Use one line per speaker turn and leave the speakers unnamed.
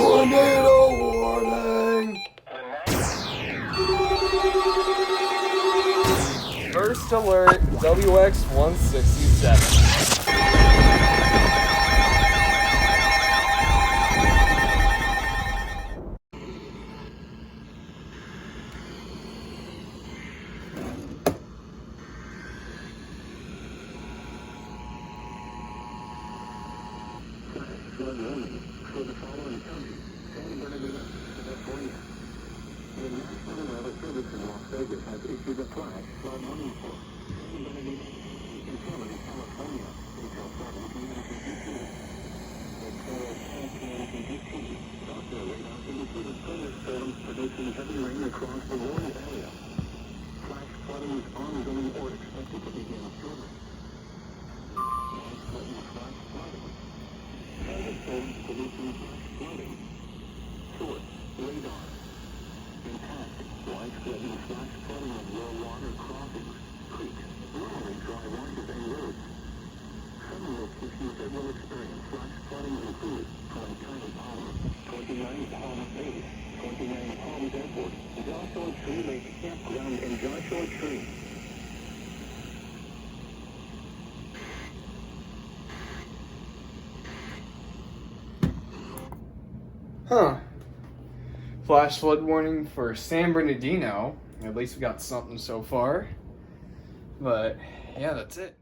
Tornado warning! First alert, WX-167.
Flood warning for the following counties: San Bernardino, California. The National Weather Service in Las Vegas has issued a flash flood warning for San Bernardino and Southern California until 7 p.m. Until 10 p.m. Also, radar indicated thunderstorms producing heavy rain across the warned area. Flash flooding is ongoing or expected to begin shortly. Flash flooding. Thunderstorms producing flash flooding. Source: radar. Impact: widespread flash flooding of low water crossings, creeks, normally dry washes and roads. Some locations that will experience flash flooding include County Palmer, 29 Palm Base, 29 Palms Airport, Joshua Tree Lake Campground, and Joshua Tree.
Huh. Flash flood warning for San Bernardino. At least we got something so far. But, yeah, that's it.